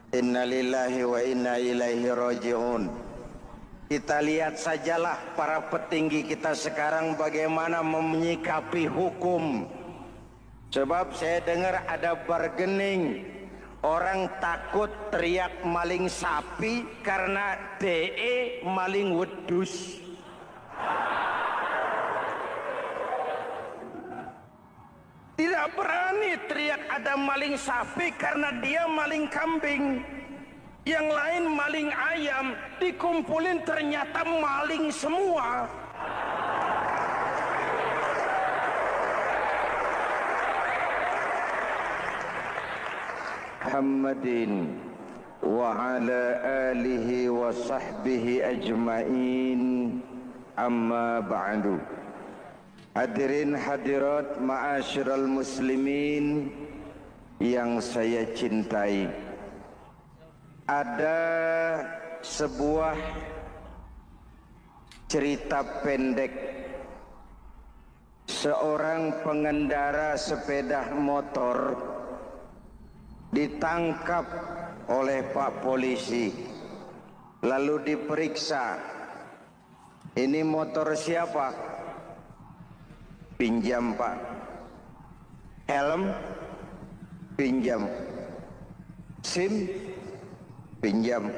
Innalillahi wa inna ilaihi raji'un. Kita lihat sajalah para petinggi kita sekarang bagaimana menyikapi hukum. Sebab saya dengar ada bargaining, orang takut teriak maling sapi karena DE maling wedus. Tidak berani teriak ada maling sapi karena dia maling kambing. Yang lain maling ayam, dikumpulin ternyata maling semua. Muhammadin wa ala alihi wa sahbihi ajma'in, amma ba'du. Hadirin hadirat ma'asyiral muslimin yang saya cintai, ada sebuah cerita pendek. Seorang pengendara sepeda motor ditangkap oleh Pak Polisi, lalu diperiksa. Ini motor siapa? Pinjam Pak. Helm? Pinjam. SIM? Pinjam.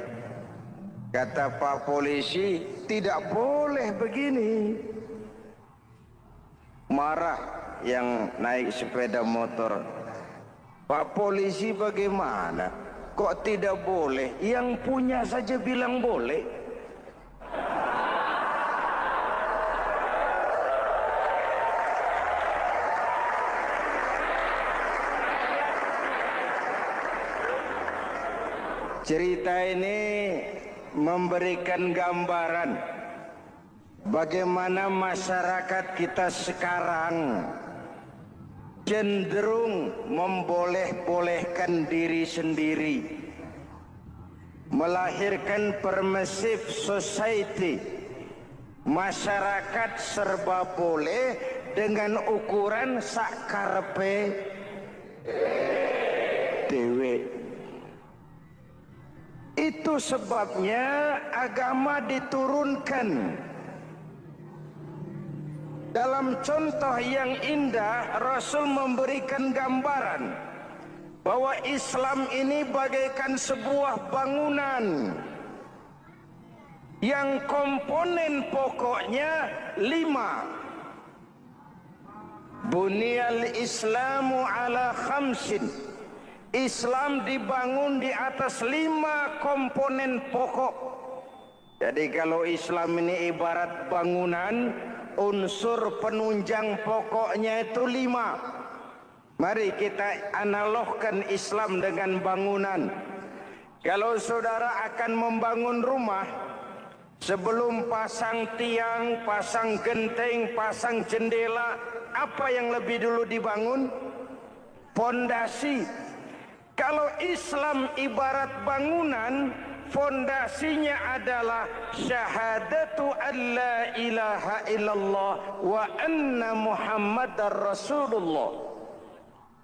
Kata Pak Polisi, tidak boleh begini. Marah yang naik sepeda motor. Pak Polisi bagaimana? Kok tidak boleh? Yang punya saja bilang boleh. Cerita ini memberikan gambaran bagaimana masyarakat kita sekarang cenderung memboleh-bolehkan diri sendiri, melahirkan permissive society. Masyarakat serba boleh dengan ukuran sakarepe dewe. Itu sebabnya agama diturunkan. Dalam contoh yang indah, Rasul memberikan gambaran bahwa Islam ini bagaikan sebuah bangunan yang komponen pokoknya 5. Bunyal Islamu ala khamsin. Islam dibangun di atas 5 komponen pokok. Jadi kalau Islam ini ibarat bangunan, unsur penunjang pokoknya itu 5. Mari kita analogkan Islam dengan bangunan. Kalau saudara akan membangun rumah, sebelum pasang tiang, pasang genteng, pasang jendela, apa yang lebih dulu dibangun? Fondasi. Kalau Islam ibarat bangunan, fondasinya adalah syahadatu an la ilaha illallah wa anna muhammadar rasulullah.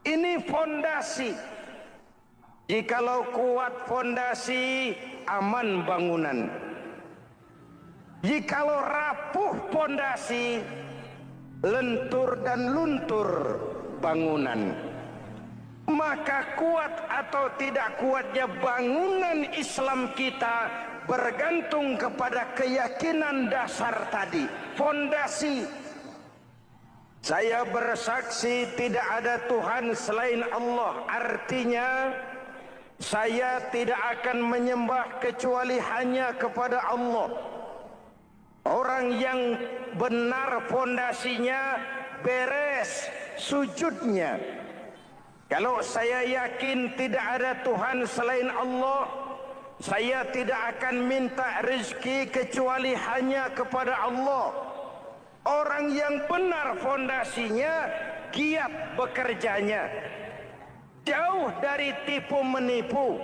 Ini fondasi. Jikalau kuat fondasi, aman bangunan. Jikalau rapuh fondasi, lentur dan luntur bangunan. Maka kuat atau tidak kuatnya bangunan Islam kita bergantung kepada keyakinan dasar tadi, fondasi. Saya bersaksi tidak ada Tuhan selain Allah, artinya saya tidak akan menyembah kecuali hanya kepada Allah. Orang yang benar fondasinya beres sujudnya. Kalau saya yakin tidak ada Tuhan selain Allah, saya tidak akan minta rezeki kecuali hanya kepada Allah. Orang yang benar fondasinya, giat bekerjanya, jauh dari tipu menipu,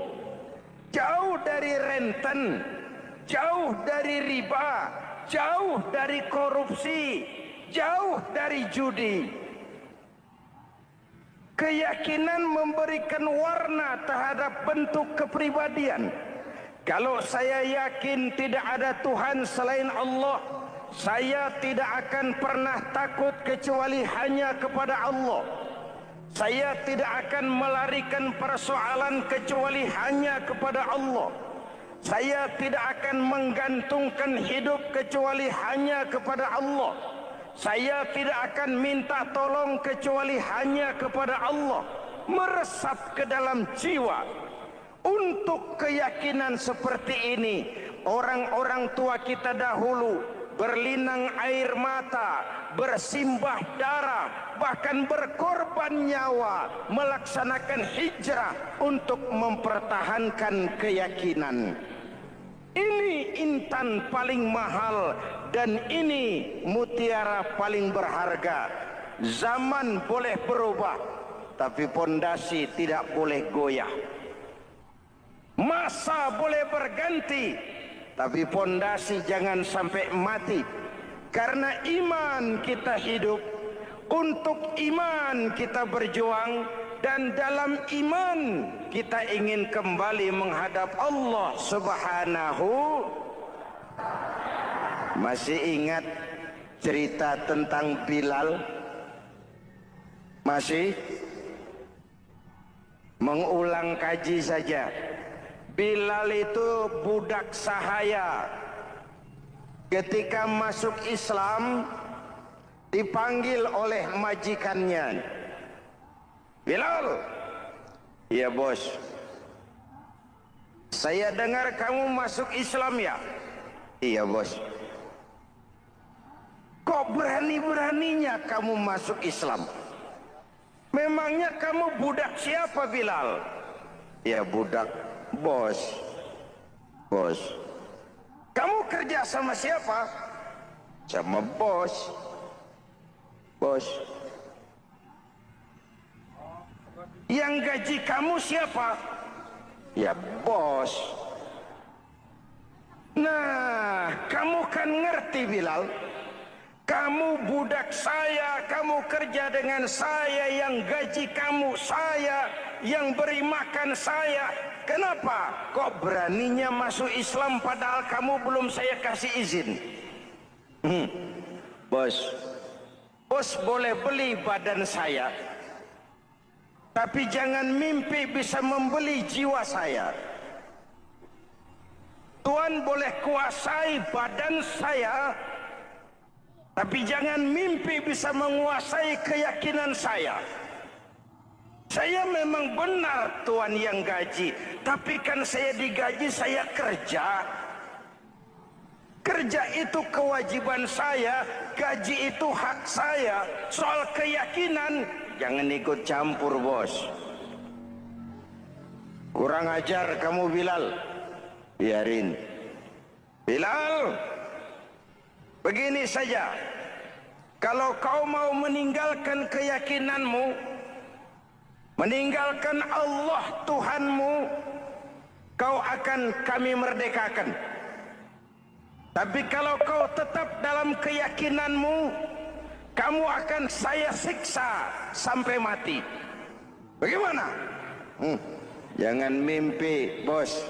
jauh dari renten, jauh dari riba, jauh dari korupsi, jauh dari judi. Keyakinan memberikan warna terhadap bentuk kepribadian. Kalau saya yakin tidak ada Tuhan selain Allah, saya tidak akan pernah takut kecuali hanya kepada Allah. Saya tidak akan melarikan persoalan kecuali hanya kepada Allah. Saya tidak akan menggantungkan hidup kecuali hanya kepada Allah. Saya tidak akan minta tolong kecuali hanya kepada Allah. Meresap ke dalam jiwa. Untuk keyakinan seperti ini, orang-orang tua kita dahulu berlinang air mata, bersimbah darah, bahkan berkorban nyawa, melaksanakan hijrah untuk mempertahankan keyakinan. Ini intan paling mahal dan ini mutiara paling berharga. Zaman boleh berubah, tapi pondasi tidak boleh goyah. Masa boleh berganti, tapi pondasi jangan sampai mati. Karena iman kita hidup, untuk iman kita berjuang, dan dalam iman kita ingin kembali menghadap Allah Subhanahu. Masih ingat cerita tentang Bilal? Masih? Mengulang kaji saja. Bilal itu budak sahaya. Ketika masuk Islam, dipanggil oleh majikannya. Bilal, ya bos, saya dengar kamu masuk Islam ya? Iya bos. Kok berani-beraninya kamu masuk Islam? Memangnya kamu budak siapa Bilal? Ya budak bos. Bos. Kamu kerja sama siapa? Sama bos. Bos. Yang gaji kamu siapa? Ya bos. Nah, kamu kan ngerti Bilal. Kamu budak saya, kamu kerja dengan saya, yang gaji kamu saya, yang beri makan saya. Kenapa? Kok beraninya masuk Islam padahal kamu belum saya kasih izin? Bos, bos boleh beli badan saya, tapi jangan mimpi bisa membeli jiwa saya. Tuhan boleh kuasai badan saya, tapi jangan mimpi bisa menguasai keyakinan saya. Saya memang benar Tuhan yang gaji, tapi kan saya digaji, saya kerja. Kerja itu kewajiban saya, gaji itu hak saya. Soal keyakinan, jangan ikut campur bos. Kurang ajar kamu Bilal. Biarin. Bilal, begini saja. Kalau kau mau meninggalkan keyakinanmu, meninggalkan Allah Tuhanmu, kau akan kami merdekakan. Tapi kalau kau tetap dalam keyakinanmu, kamu akan saya siksa sampai mati. Bagaimana? Jangan mimpi bos.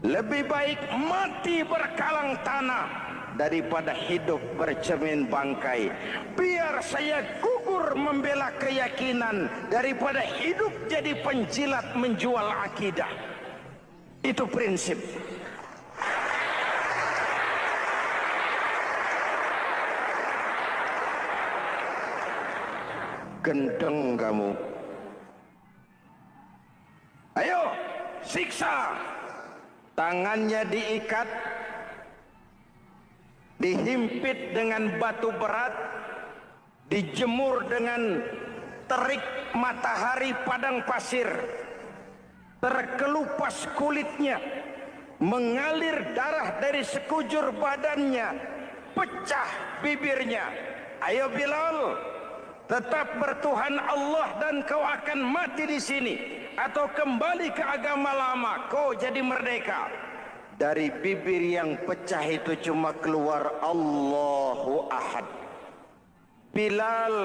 Lebih baik mati berkalang tanah daripada hidup bercermin bangkai. Biar saya gugur membela keyakinan daripada hidup jadi penjilat menjual akidah. Itu prinsip. Gendeng kamu. Ayo, siksa. Tangannya diikat, dihimpit dengan batu berat, dijemur dengan terik matahari padang pasir, terkelupas kulitnya, mengalir darah dari sekujur badannya, pecah bibirnya. Ayo Bilal, tetap bertuhan Allah dan kau akan mati di sini, atau kembali ke agama lama, kau jadi merdeka. Dari bibir yang pecah itu cuma keluar Allahu Ahad. Bilal,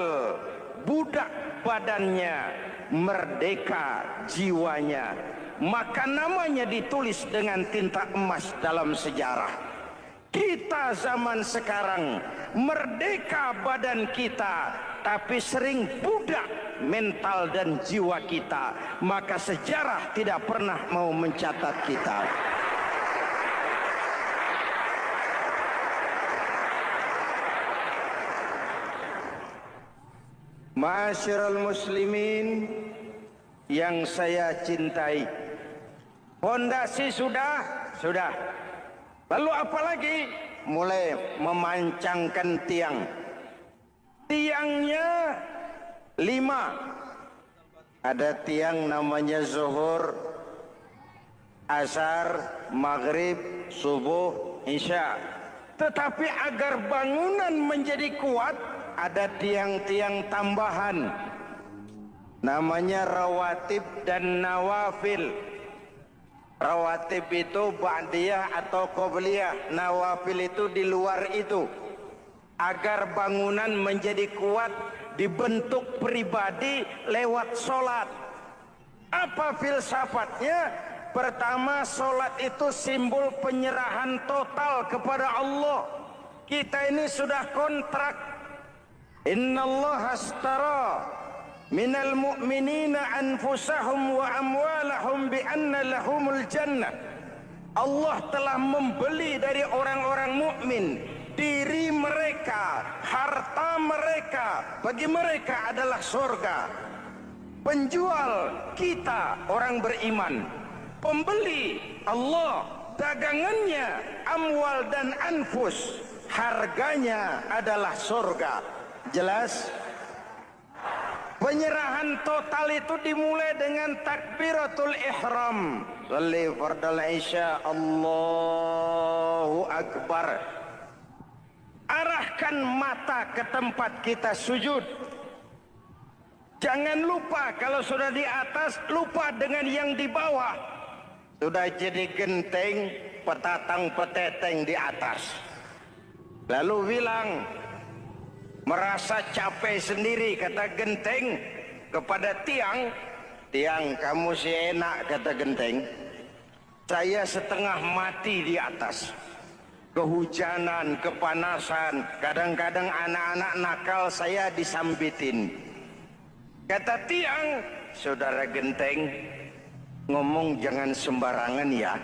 budak badannya, merdeka jiwanya, maka namanya ditulis dengan tinta emas dalam sejarah. Kita zaman sekarang merdeka badan kita, tapi sering budak mental dan jiwa kita, maka sejarah tidak pernah mau mencatat kita. Ma'asyiral muslimin yang saya cintai, fondasi sudah. Lalu apa lagi? Mulai memancangkan tiang. Tiangnya 5. Ada tiang namanya zuhur, asar, maghrib, subuh, isya. Tetapi agar bangunan menjadi kuat, ada tiang-tiang tambahan. Namanya rawatib dan nawafil. Rawatib itu ba'diyah atau qobliyah, nawafil itu di luar itu. Agar bangunan menjadi kuat, dibentuk pribadi lewat solat. Apa filsafatnya? Pertama, solat itu simbol penyerahan total kepada Allah. Kita ini sudah kontrak. Innallaha astara minal mu'minina anfusahum wa amwalahum bi anna lahumul jannah. Allah telah membeli dari orang-orang mukmin diri mereka, harta mereka, bagi mereka adalah surga. Penjual kita orang beriman, pembeli Allah, dagangannya amwal dan anfus, harganya adalah surga. Jelas? Penyerahan total itu dimulai dengan takbiratul ihram. Sholli fardal isya, Allahu akbar. Arahkan mata ke tempat kita sujud. Jangan lupa kalau sudah di atas, lupa dengan yang di bawah. Sudah jadi genteng, petatang peteteng di atas. Lalu bilang, merasa capek sendiri, kata genteng kepada tiang. Tiang, kamu sih enak, kata genteng. Saya setengah mati di atas. Kehujanan, kepanasan, kadang-kadang anak-anak nakal saya disambitin. Kata tiang, saudara genteng, ngomong jangan sembarangan ya.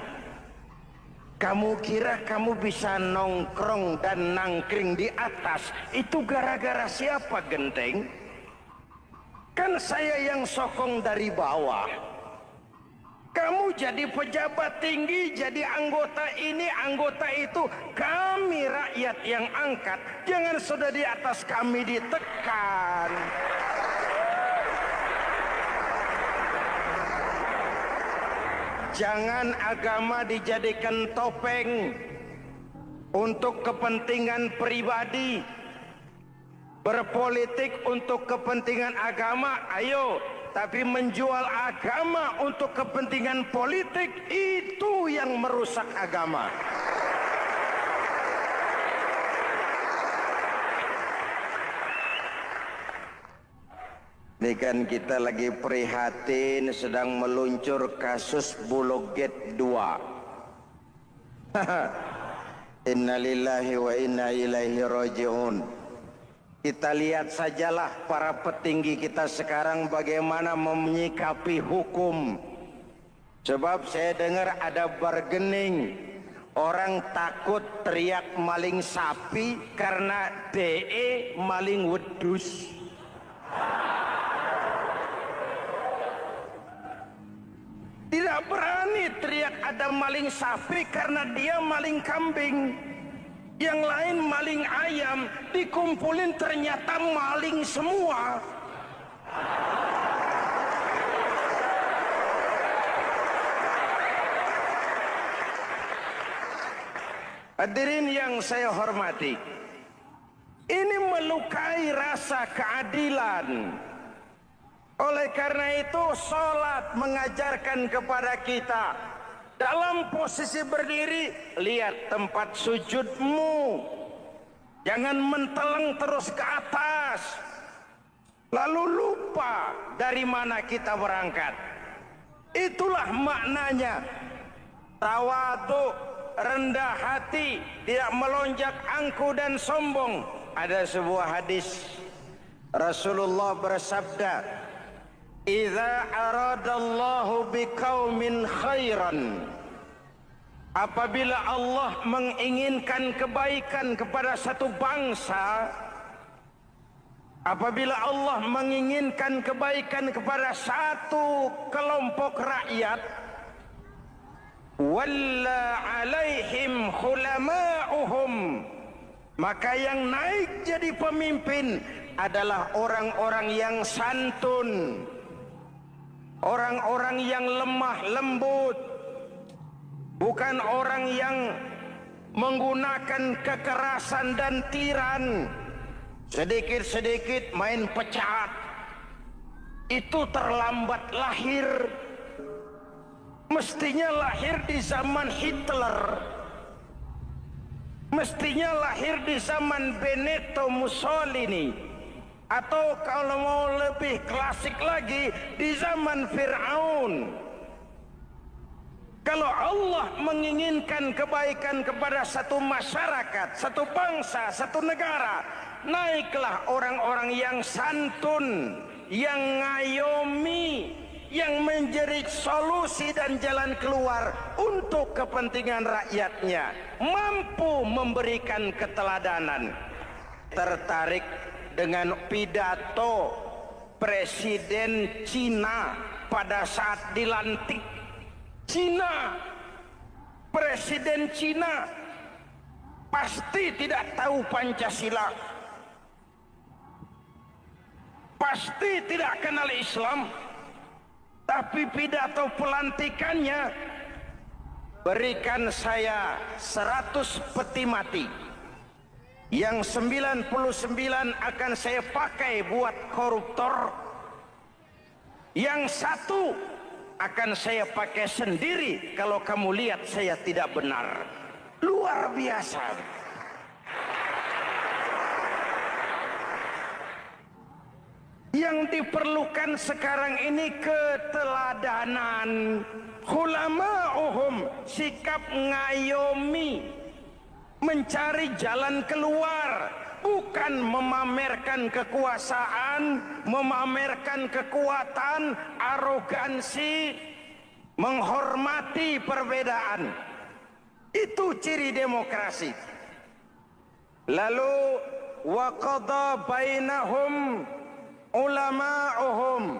Kamu kira kamu bisa nongkrong dan nangkring di atas, itu gara-gara siapa genteng? Kan saya yang sokong dari bawah. Kamu jadi pejabat tinggi, jadi anggota ini, anggota itu. Kami rakyat yang angkat. Jangan sudah di atas kami ditekan. Jangan agama dijadikan topeng untuk kepentingan pribadi. Berpolitik untuk kepentingan agama, ayo. Tapi menjual agama untuk kepentingan politik, itu yang merusak agama. Ini kan kita lagi prihatin sedang meluncur kasus Bulog Gate 2. Innalillahi wa inna ilaihi raji'un. Kita lihat sajalah para petinggi kita sekarang bagaimana menyikapi hukum. Sebab saya dengar ada bargaining. Orang takut teriak maling sapi karena DE maling wedus. Tidak berani teriak ada maling sapi karena dia maling kambing. Yang lain maling ayam, dikumpulin ternyata maling semua. Hadirin yang saya hormati, ini melukai rasa keadilan. Oleh karena itu, sholat mengajarkan kepada kita, dalam posisi berdiri, lihat tempat sujudmu. Jangan menteleng terus ke atas. lalu lupa dari mana kita berangkat. Itulah maknanya tawadhu, rendah hati, tidak melonjak angku dan sombong. Ada sebuah hadis Rasulullah bersabda, "Idza aradallahu biqaumin khairan." Apabila Allah menginginkan kebaikan kepada satu bangsa, apabila Allah menginginkan kebaikan kepada satu kelompok rakyat, walla alaihim khulama'uhum, maka yang naik jadi pemimpin adalah orang-orang yang santun, orang-orang yang lemah lembut, bukan orang yang menggunakan kekerasan dan tiran, sedikit-sedikit main pecat. Itu terlambat lahir. Mestinya lahir di zaman Hitler, mestinya lahir di zaman Benito Mussolini, atau kalau mau lebih klasik lagi di zaman Fir'aun. Kalau Allah menginginkan kebaikan kepada satu masyarakat, satu bangsa, satu negara, naiklah orang-orang yang santun, yang ngayomi, yang menjadi solusi dan jalan keluar untuk kepentingan rakyatnya, mampu memberikan keteladanan. Tertarik dengan pidato Presiden Cina pada saat dilantik. Cina, Presiden Cina pasti tidak tahu Pancasila, pasti tidak kenal Islam, tapi pidato pelantikannya, berikan saya 100 peti mati, yang 99 akan saya pakai buat koruptor, yang satu akan saya pakai sendiri kalau kamu lihat saya tidak benar. Luar biasa. Yang diperlukan sekarang ini keteladanan. Hulama'uhum, sikap ngayomi, mencari jalan keluar, bukan memamerkan kekuasaan, memamerkan kekuatan, arogansi, menghormati perbedaan. Itu ciri demokrasi. Lalu wa qada bainahum ulama'uhum,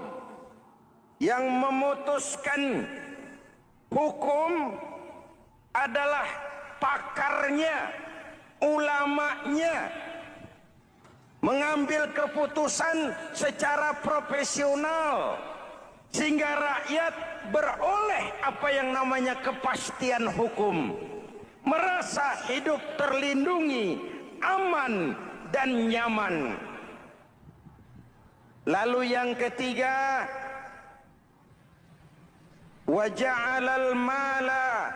yang memutuskan hukum adalah pakarnya, ulamanya, mengambil keputusan secara profesional sehingga rakyat beroleh apa yang namanya kepastian hukum, merasa hidup terlindungi, aman dan nyaman. Lalu yang ketiga, wa ja'alal mala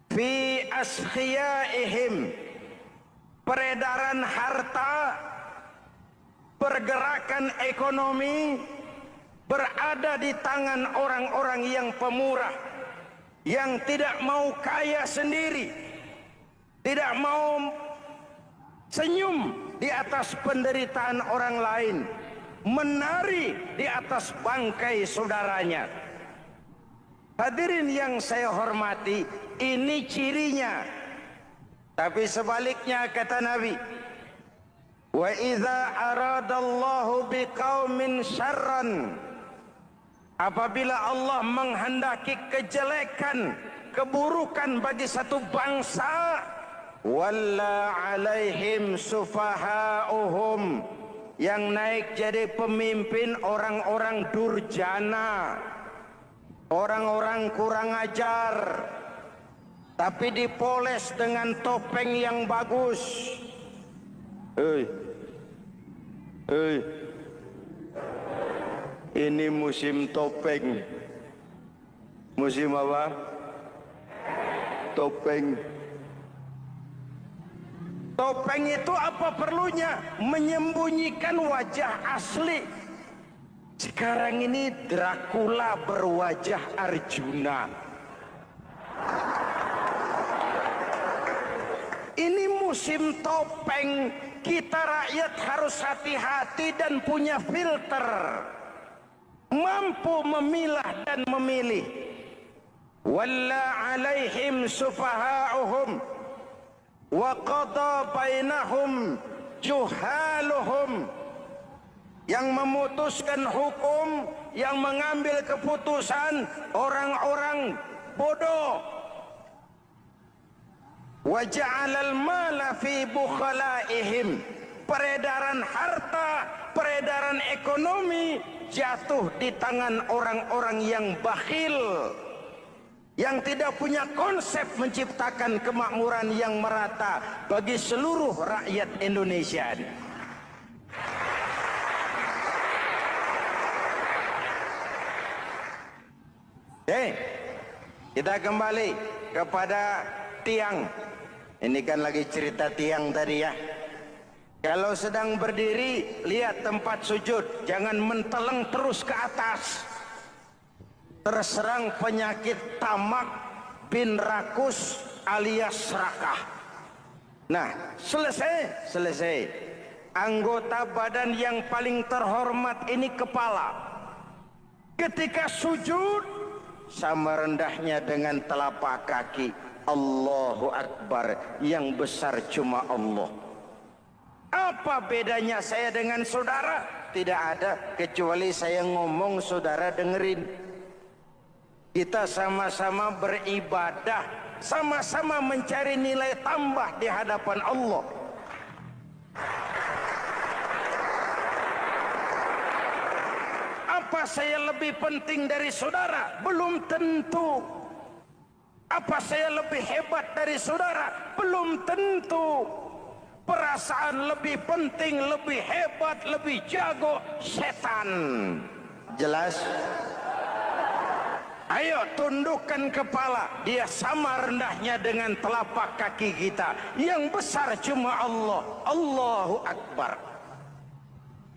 fi askhiyaihim, peredaran harta, pergerakan ekonomi berada di tangan orang-orang yang pemurah, yang tidak mau kaya sendiri, tidak mau senyum di atas penderitaan orang lain, menari di atas bangkai saudaranya. Hadirin yang saya hormati, ini cirinya. Tapi sebaliknya kata Nabi, wa idza aradallahu biqaumin syarran, apabila Allah menghendaki kejelekan, keburukan bagi satu bangsa, walla alaihim sufahauhum, yang naik jadi pemimpin orang-orang durjana, orang-orang kurang ajar, tapi dipoles dengan topeng yang bagus. Ini musim topeng. Musim apa? Topeng. Topeng itu apa perlunya? Menyembunyikan wajah asli. Sekarang ini Dracula berwajah Arjuna. Ini musim topeng. Kita rakyat harus hati-hati dan punya filter. Mampu memilah dan memilih. Walla alaihim sufaha'uhum wa qada bainahum juhaluhum. Yang memutuskan hukum, yang mengambil keputusan orang-orang bodoh. Wa ja'alal mala fi bukhalaihim. Peredaran harta, peredaran ekonomi jatuh di tangan orang-orang yang bakhil, yang tidak punya konsep menciptakan kemakmuran yang merata bagi seluruh rakyat Indonesia. Kita kembali kepada tiang. Ini kan lagi cerita tiang tadi ya. Kalau sedang berdiri, lihat tempat sujud, jangan menteleng terus ke atas. Terserang penyakit tamak bin rakus alias serakah. Nah, selesai. Anggota badan yang paling terhormat ini kepala. Ketika sujud, sama rendahnya dengan telapak kaki. Allahu Akbar, yang besar cuma Allah. Apa bedanya saya dengan saudara? Tidak ada, kecuali saya ngomong saudara dengerin. Kita sama-sama beribadah, sama-sama mencari nilai tambah di hadapan Allah. Apa saya lebih penting dari saudara? Belum tentu. Apa saya lebih hebat dari saudara? Belum tentu. Perasaan lebih penting, lebih hebat, lebih jago setan. Jelas? Ayo tundukkan kepala. Dia sama rendahnya dengan telapak kaki kita. Yang besar cuma Allah. Allahu Akbar.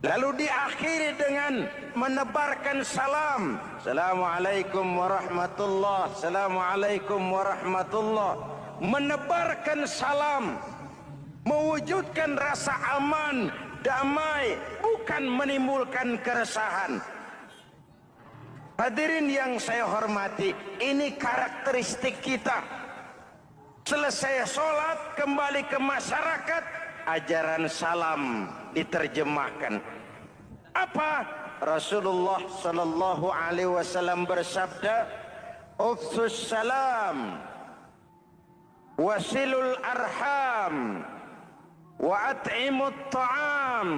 Lalu diakhiri dengan menebarkan salam. Assalamualaikum warahmatullah. Assalamualaikum warahmatullah. Menebarkan salam. Mewujudkan rasa aman, damai, bukan menimbulkan keresahan. Hadirin yang saya hormati, ini karakteristik kita. Selesai sholat, kembali ke masyarakat, ajaran salam diterjemahkan. Apa? Rasulullah sallallahu alaihi wasallam bersabda, "Ufsus salam, wasilul arham, wa at'imut ta'am,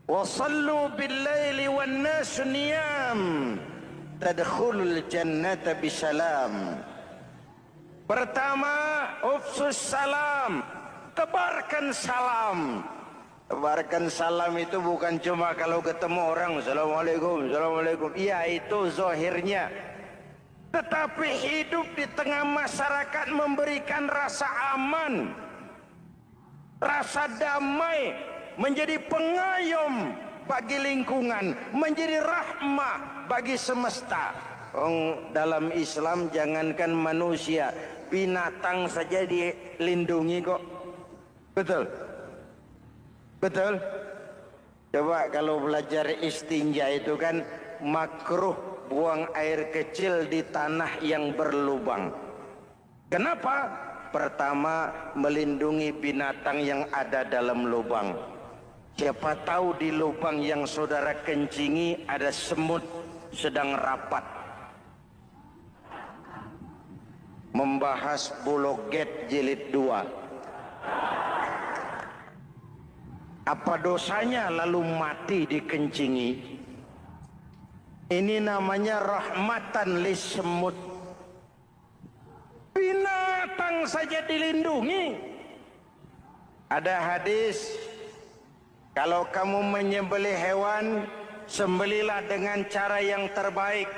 wa sallu bil laili wan nasu niyam, tadkhulul jannata bisalam." Pertama, ufsus salam, tebarkan salam. Tebarkan salam itu bukan cuma kalau ketemu orang assalamualaikum, assalamualaikum. Iya, itu zahirnya. Tetapi hidup di tengah masyarakat memberikan rasa aman, rasa damai, menjadi pengayom bagi lingkungan, menjadi rahmah bagi semesta. Dalam Islam jangankan manusia, binatang saja dilindungi kok. Betul? Betul? Coba kalau belajar istinja itu kan makruh buang air kecil di tanah yang berlubang. Kenapa? Pertama, melindungi binatang yang ada dalam lubang. Siapa tahu di lubang yang saudara kencingi ada semut sedang rapat. Membahas Bologet jilid 2. Apa dosanya lalu mati dikencingi? Ini namanya rahmatan lis semut. Binatang saja dilindungi. Ada hadis, kalau kamu menyembelih hewan, sembelilah dengan cara yang terbaik.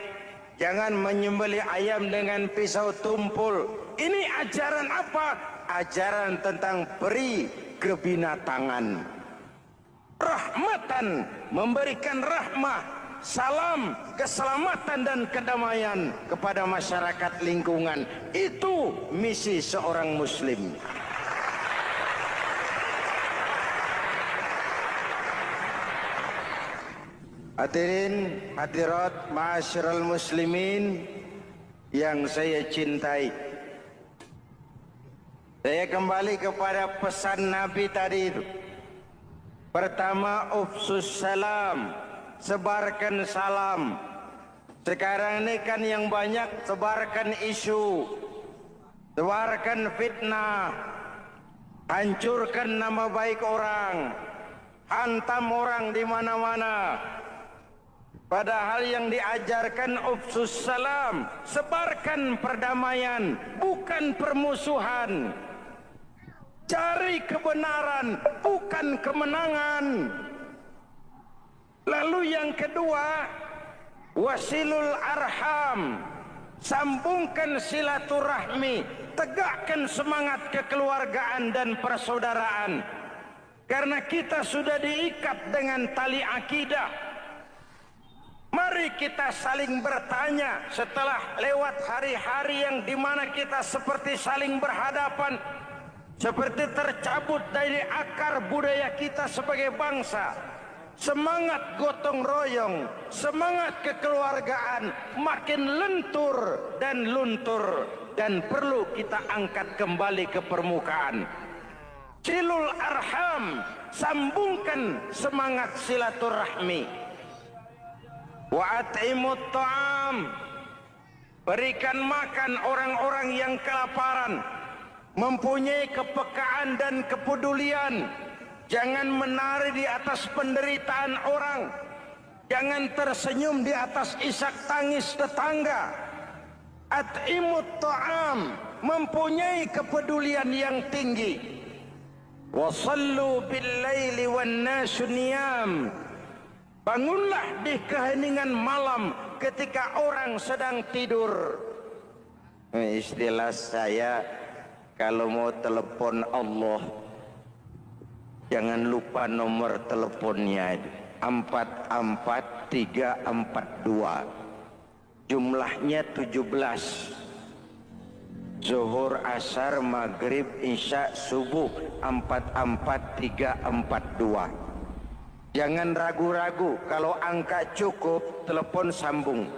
Jangan menyembelih ayam dengan pisau tumpul. Ini ajaran apa? ajaran tentang peri kebinatangan. Rahmatan, memberikan rahmah, salam, keselamatan dan kedamaian kepada masyarakat lingkungan. Itu misi seorang muslim. Hadirin hadirat ma'asyiral muslimin yang saya cintai, saya kembali kepada pesan Nabi tadi itu. Pertama, ufsus salam, sebarkan salam. Sekarang ini kan yang banyak sebarkan isu, sebarkan fitnah, hancurkan nama baik orang, hantam orang di mana-mana. Padahal yang diajarkan ufsus salam, sebarkan perdamaian, bukan permusuhan. Cari kebenaran, bukan kemenangan. Lalu yang kedua, wasilul arham, sambungkan silaturahmi, tegakkan semangat kekeluargaan dan persaudaraan. Karena kita sudah diikat dengan tali akidah. Mari kita saling bertanya setelah lewat hari-hari yang dimana kita seperti saling berhadapan, seperti tercabut dari akar budaya kita sebagai bangsa. Semangat gotong royong, semangat kekeluargaan makin lentur dan luntur dan perlu kita angkat kembali ke permukaan. Silul arham, sambungkan semangat silaturahmi. Wa at'imut ta'am, berikan makan orang-orang yang kelaparan, mempunyai kepekaan dan kepedulian. Jangan menari di atas penderitaan orang, jangan tersenyum di atas isak tangis tetangga. At'imut ta'am, mempunyai kepedulian yang tinggi. Wa sallu bil laili wan nasu niyam, bangunlah di keheningan malam ketika orang sedang tidur. Istilah saya, kalau mau telepon Allah, jangan lupa nomor teleponnya 44342. Jumlahnya 17. Zuhur, asar, maghrib, isya, subuh 44342. Jangan ragu-ragu, kalau angka cukup, telepon sambung.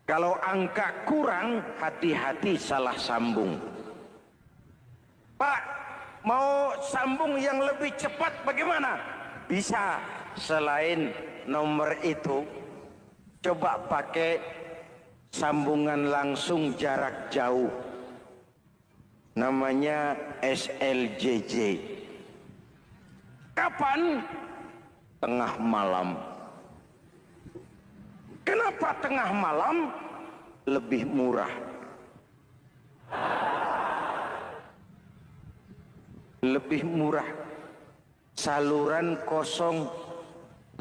Kalau angka kurang, hati-hati salah sambung. Pak, mau sambung yang lebih cepat bagaimana? Bisa, selain nomor itu, coba pakai sambungan langsung jarak jauh. Namanya SLJJ. Kapan? Tengah malam. Kenapa tengah malam? Lebih murah. Lebih murah. Saluran kosong,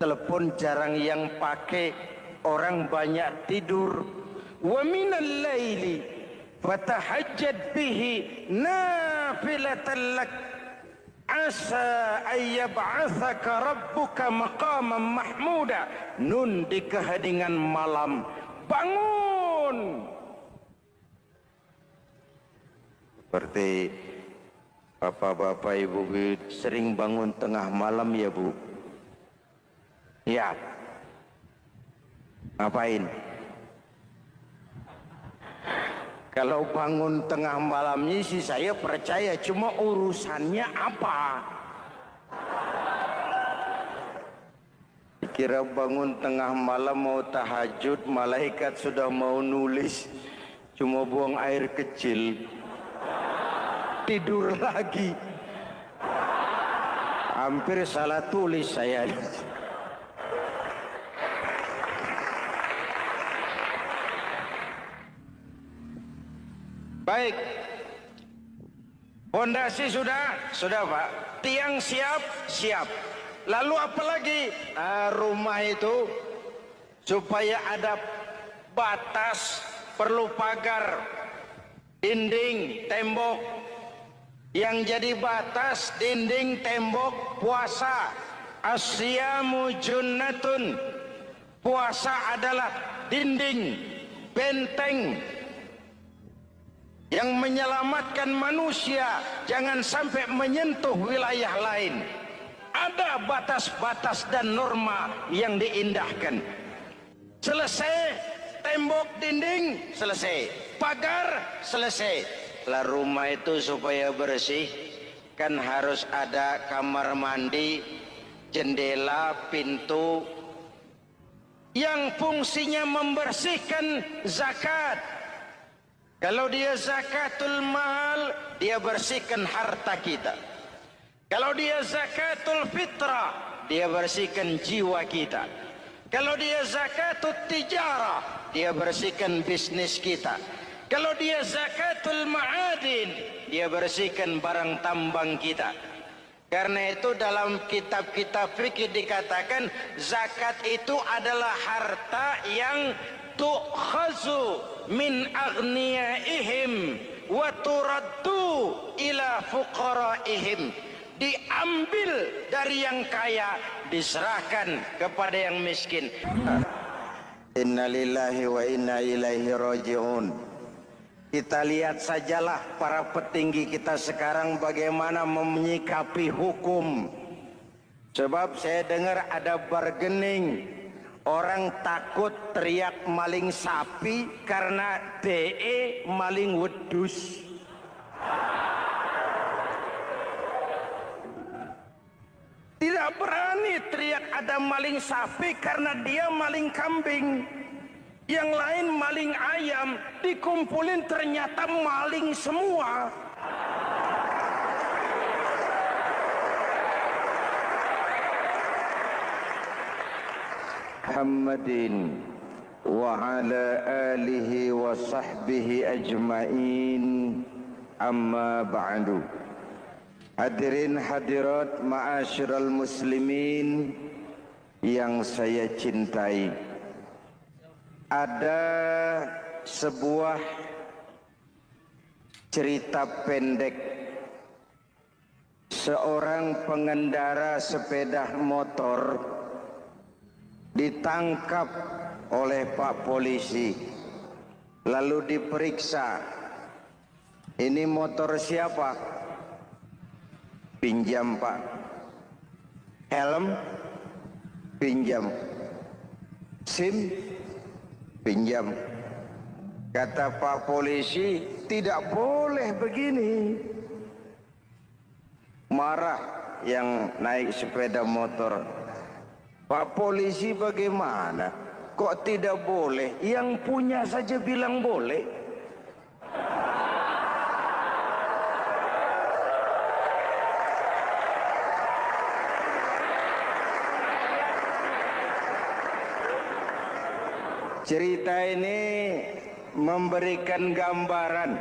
telepon jarang yang pakai, orang banyak tidur. Wa minal laili fatahajjad bihi nafilatan lak, asa ayyab'athaka rabbuka maqaman mahmuda. Nun, di keheningan malam bangun. Seperti bapak-bapak, ibu sering bangun tengah malam ya Bu? Ya. Ngapain? Kalau bangun tengah malamnya sih saya percaya, cuma urusannya apa? Kira bangun tengah malam mau tahajud, malaikat sudah mau nulis, cuma buang air kecil, tidur lagi. Hampir salah tulis saya. Baik, fondasi sudah Pak. Tiang siap. Lalu apa lagi? Rumah itu supaya ada batas, perlu pagar, dinding, tembok. yang jadi batas dinding tembok puasa. Asyamu junnatun, puasa adalah dinding benteng yang menyelamatkan manusia jangan sampai menyentuh wilayah lain. Ada batas-batas dan norma yang diindahkan. Selesai tembok dinding, selesai pagar, selesai. Lah rumah itu supaya bersih kan harus ada kamar mandi, jendela, pintu yang fungsinya membersihkan. Zakat, kalau dia zakatul mal, dia bersihkan harta kita. Kalau dia zakatul fitrah, dia bersihkan jiwa kita. Kalau dia zakatul tijarah, dia bersihkan bisnis kita. Kalau dia zakatul ma'adin, dia bersihkan barang tambang kita. Karena itu dalam kitab-kitab fikih dikatakan zakat itu adalah harta yang tu'khazu min aghniyaihim wa turaddu ila fuqaraihim. Diambil dari yang kaya, diserahkan kepada yang miskin. Innalillahi wa inna ilaihi raji'un. Kita lihat sajalah para petinggi kita sekarang bagaimana menyikapi hukum. Sebab saya dengar ada bargaining, orang takut teriak maling sapi karena DE maling wedus. Tidak berani teriak ada maling sapi karena dia maling kambing. Yang lain maling ayam, dikumpulin ternyata maling semua. Muhammadin wa ala alihi wa sahbihi ajma'in, amma ba'du. Hadirin hadirat ma'asyiral muslimin yang saya cintai. Ada sebuah cerita pendek. Seorang pengendara sepeda motor ditangkap oleh Pak Polisi, lalu diperiksa. Ini motor siapa? Pinjam Pak. Helm? Pinjam. SIM? Pinjam. Kata Pak Polisi, tidak boleh begini. Marah yang naik sepeda motor. Pak Polisi bagaimana? Kok tidak boleh? Yang punya saja bilang boleh. Cerita ini memberikan gambaran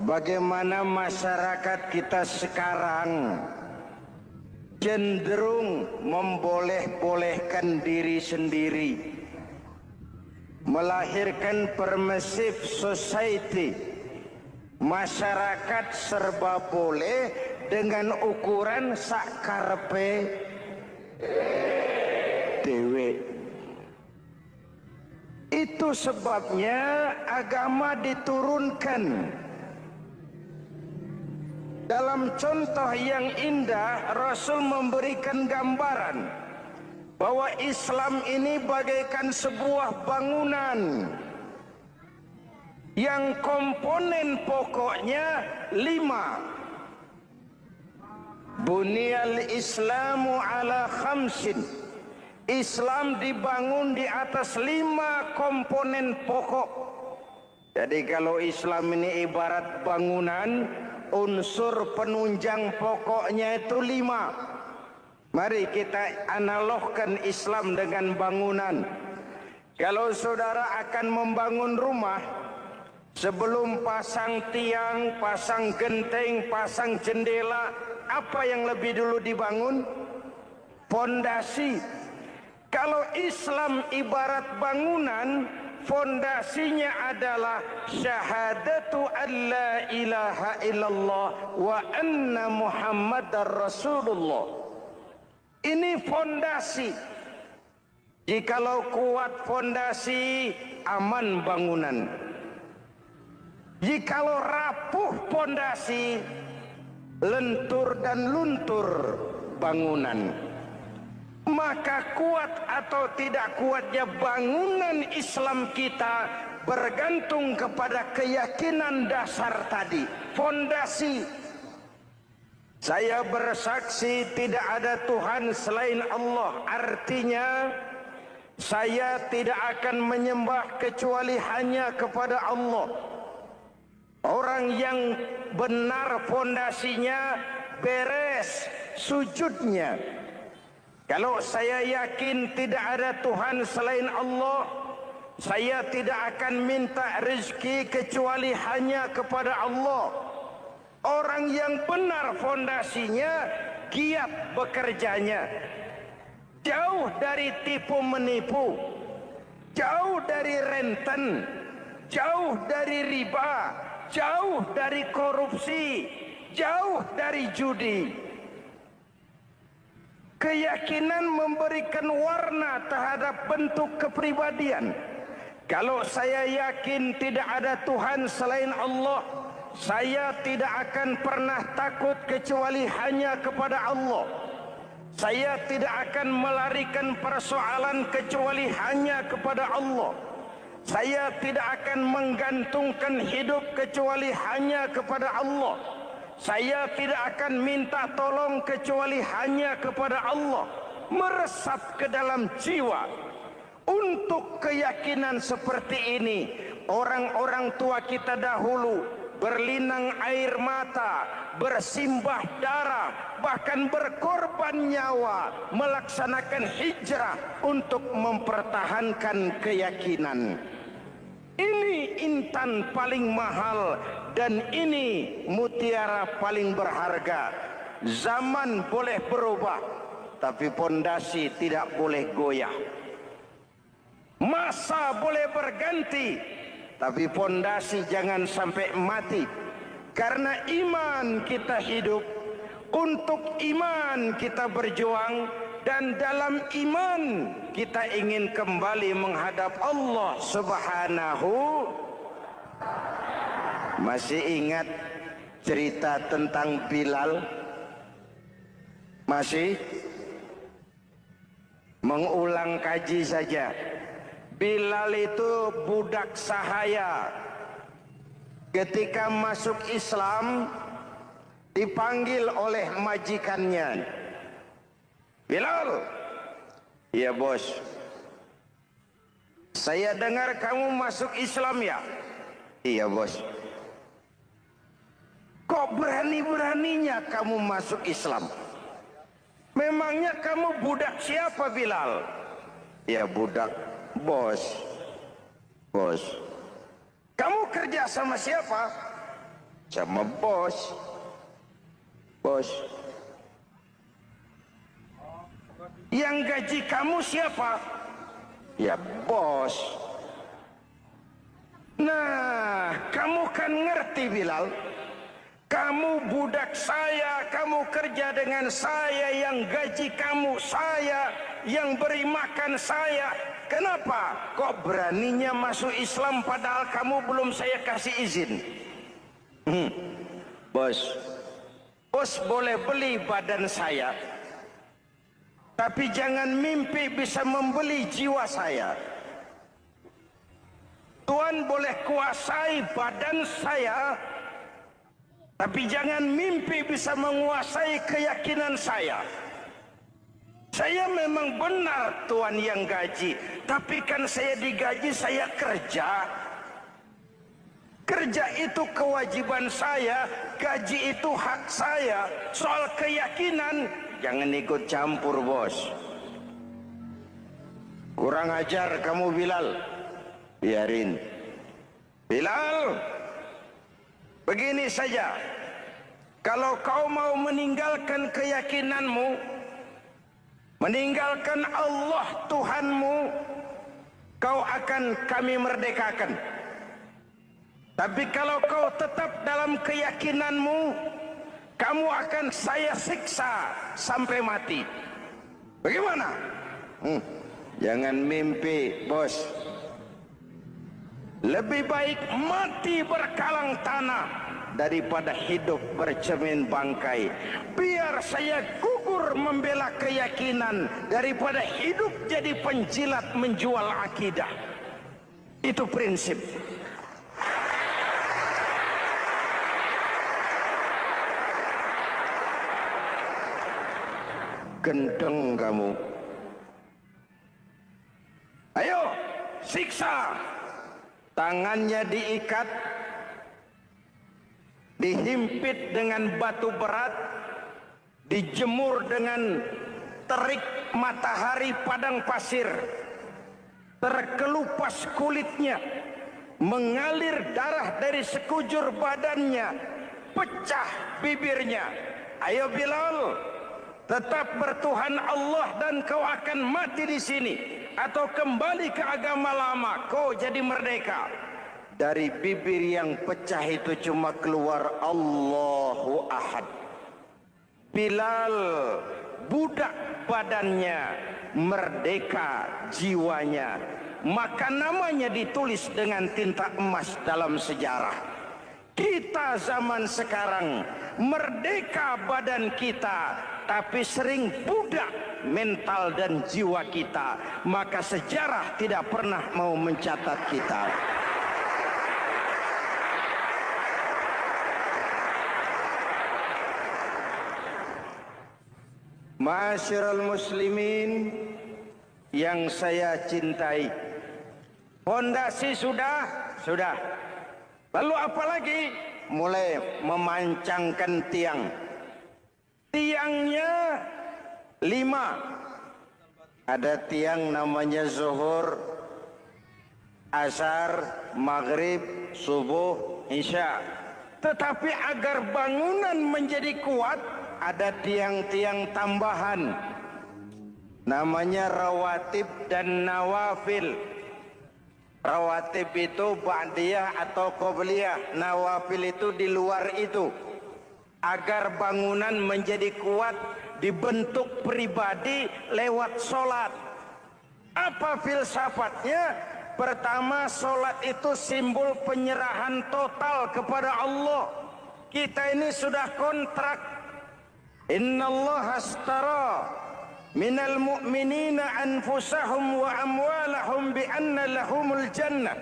bagaimana masyarakat kita sekarang cenderung memboleh-bolehkan diri sendiri, melahirkan permissive society. Masyarakat serba boleh dengan ukuran sakarepe dewe. Itu sebabnya agama diturunkan. Dalam contoh yang indah, Rasul memberikan gambaran bahwa Islam ini bagaikan sebuah bangunan yang komponen pokoknya 5. Bunyal Islamu ala khamsin. Islam dibangun di atas 5 komponen pokok. Jadi kalau Islam ini ibarat bangunan, unsur penunjang pokoknya itu 5. Mari kita analogkan Islam dengan bangunan. Kalau saudara akan membangun rumah, sebelum pasang tiang, pasang genteng, pasang jendela, apa yang lebih dulu dibangun? Pondasi. Kalau Islam ibarat bangunan, fondasinya adalah syahadatu an la ilaha illallah wa anna muhammadar rasulullah. Ini fondasi. Jikalau kuat fondasi, aman bangunan. Jikalau rapuh fondasi, lentur dan luntur bangunan. Maka kuat atau tidak kuatnya bangunan Islam kita bergantung kepada keyakinan dasar tadi, fondasi. Saya bersaksi tidak ada Tuhan selain Allah, artinya saya tidak akan menyembah kecuali hanya kepada Allah. Orang yang benar fondasinya beres sujudnya. Kalau saya yakin tidak ada Tuhan selain Allah, saya tidak akan minta rezeki kecuali hanya kepada Allah. Orang yang benar fondasinya, giat bekerjanya. Jauh dari tipu menipu, jauh dari renten, jauh dari riba, jauh dari korupsi, jauh dari judi. Keyakinan memberikan warna terhadap bentuk kepribadian. Kalau saya yakin tidak ada Tuhan selain Allah, saya tidak akan pernah takut kecuali hanya kepada Allah. Saya tidak akan melarikan persoalan kecuali hanya kepada Allah. Saya tidak akan menggantungkan hidup kecuali hanya kepada Allah. Saya tidak akan minta tolong kecuali hanya kepada Allah. Meresap ke dalam jiwa. Untuk keyakinan seperti ini, orang-orang tua kita dahulu berlinang air mata, bersimbah darah, bahkan berkorban nyawa, melaksanakan hijrah untuk mempertahankan keyakinan. Ini intan paling mahal dan ini mutiara paling berharga. Zaman boleh berubah, tapi pondasi tidak boleh goyah. Masa boleh berganti, tapi pondasi jangan sampai mati. Karena iman kita hidup, untuk iman kita berjuang, dan dalam iman kita ingin kembali menghadap Allah Subhanahu. Masih ingat cerita tentang Bilal? Masih? Mengulang kaji saja. Bilal itu budak sahaya. Ketika masuk Islam, dipanggil oleh majikannya. Bilal, ya bos, saya dengar kamu masuk Islam ya? Iya bos. Kok berani-beraninya kamu masuk Islam? Memangnya kamu budak siapa Bilal? Ya budak bos. Bos. Kamu kerja sama siapa? Sama bos. Bos. Yang gaji kamu siapa? Ya bos. Nah, kamu kan ngerti Bilal. Kamu budak saya, kamu kerja dengan saya, yang gaji kamu saya, yang beri makan saya. Kenapa? Kok beraninya masuk Islam padahal kamu belum saya kasih izin? Bos, bos boleh beli badan saya, tapi jangan mimpi bisa membeli jiwa saya. Tuhan boleh kuasai badan saya, tapi jangan mimpi bisa menguasai keyakinan saya. Saya memang benar Tuhan yang gaji, tapi kan saya digaji, saya kerja. Kerja itu kewajiban saya, gaji itu hak saya. Soal keyakinan, jangan ikut campur bos. Kurang ajar kamu Bilal. Biarin. Bilal, begini saja. Kalau kau mau meninggalkan keyakinanmu, meninggalkan Allah Tuhanmu, kau akan kami merdekakan. Tapi kalau kau tetap dalam keyakinanmu, kamu akan saya siksa sampai mati. Bagaimana? Jangan mimpi, bos. Lebih baik mati berkalang tanah daripada hidup bercermin bangkai. Biar saya gugur membela keyakinan daripada hidup jadi penjilat menjual akidah. Itu prinsip. Gendeng kamu. Ayo, siksa. Tangannya diikat, dihimpit dengan batu berat, dijemur dengan terik matahari padang pasir, terkelupas kulitnya, mengalir darah dari sekujur badannya, pecah bibirnya. Ayo Bilal, tetap bertuhan Allah dan kau akan mati di sini, atau kembali ke agama lama, kau jadi merdeka. Dari bibir yang pecah itu cuma keluar Allahu Ahad. Bilal budak badannya, merdeka jiwanya, maka namanya ditulis dengan tinta emas dalam sejarah. Kita zaman sekarang merdeka badan kita, tapi sering budak mental dan jiwa kita, maka sejarah tidak pernah mau mencatat kita. Ma'asyiral muslimin yang saya cintai, fondasi sudah. Lalu apa lagi? Mulai memancangkan tiang. Tiangnya 5. Ada tiang namanya zuhur, asar, maghrib, subuh, isya. Tetapi agar bangunan menjadi kuat, ada tiang-tiang tambahan. Namanya rawatib dan nawafil. Rawatib itu ba'diyah atau qobliyah, nawafil itu di luar itu. Agar bangunan menjadi kuat, dibentuk pribadi lewat sholat. Apa filsafatnya? Pertama, sholat itu simbol penyerahan total kepada Allah. Kita ini sudah kontrak. Innallaha astara minal mu'minina anfusahum wa amwalahum bi anna lahumul jannah.